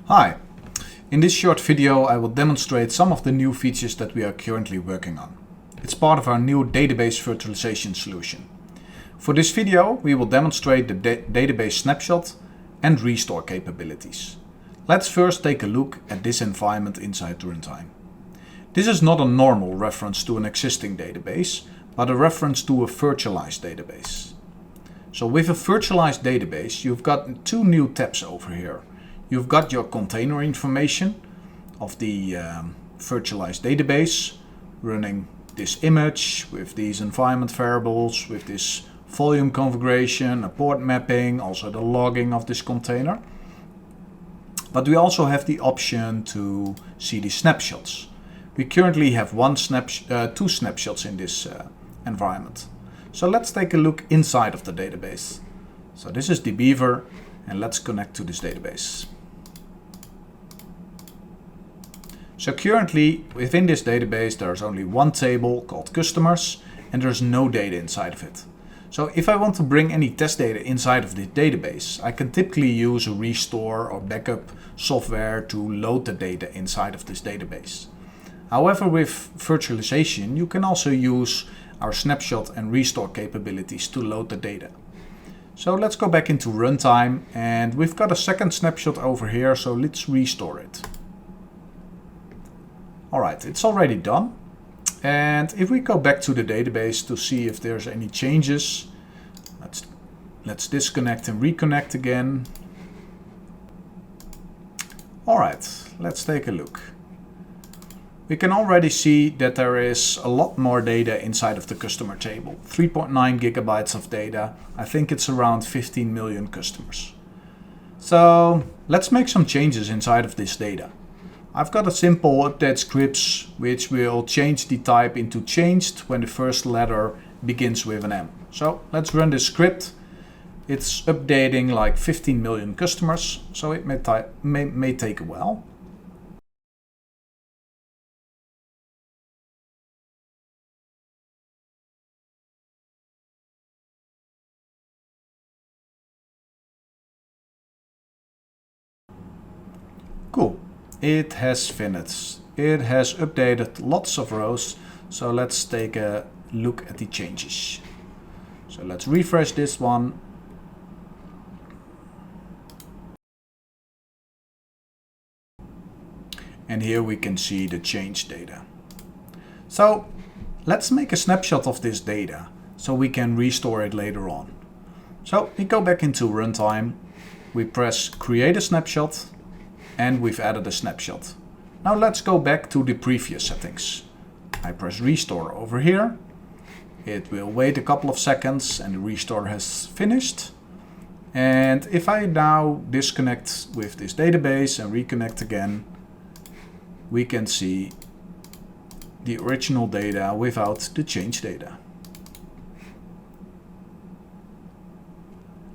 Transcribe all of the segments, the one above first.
Hi! In this short video I will demonstrate some of the new features that we are currently working on. It's part of our new database virtualization solution. For this video we will demonstrate the database snapshot and restore capabilities. Let's first take a look at this environment inside runtime. This is not a normal reference to an existing database, but a reference to a virtualized database. So with a virtualized database you've got two new tabs over here. You've got your container information of the virtualized database running this image with these environment variables, with this volume configuration, a port mapping, also the logging of this container. But we also have the option to see the snapshots. We currently have two snapshots in this environment. So let's take a look inside of the database. So this is the Beaver, and let's connect to this database. So currently within this database there's only one table called customers and there's no data inside of it. So if I want to bring any test data inside of this database, I can typically use a restore or backup software to load the data inside of this database. However, with virtualization you can also use our snapshot and restore capabilities to load the data. So let's go back into runtime, and we've got a second snapshot over here, so let's restore it. Alright, it's already done. And if we go back to the database to see if there's any changes, let's disconnect and reconnect again. Alright, let's take a look. We can already see that there is a lot more data inside of the customer table. 3.9 gigabytes of data. I think it's around 15 million customers. So let's make some changes inside of this data. I've got a simple update scripts which will change the type into changed when the first letter begins with an M. So let's run this script. It's updating like 15 million customers, so it may take a while. Cool. It has finished. It has updated lots of rows. So let's take a look at the changes. So let's refresh this one. And here we can see the change data. So let's make a snapshot of this data so we can restore it later on. So we go back into runtime. We press create a snapshot. And we've added a snapshot. Now let's go back to the previous settings. I press restore over here. It will wait a couple of seconds and the restore has finished. And if I now disconnect with this database and reconnect again, we can see the original data without the change data.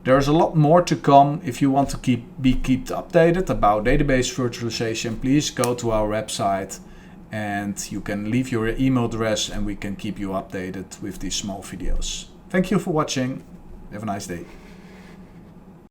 There's a lot more to come. If you want to keep updated about database virtualization, please go to our website and you can leave your email address and we can keep you updated with these small videos. Thank you for watching. Have a nice day.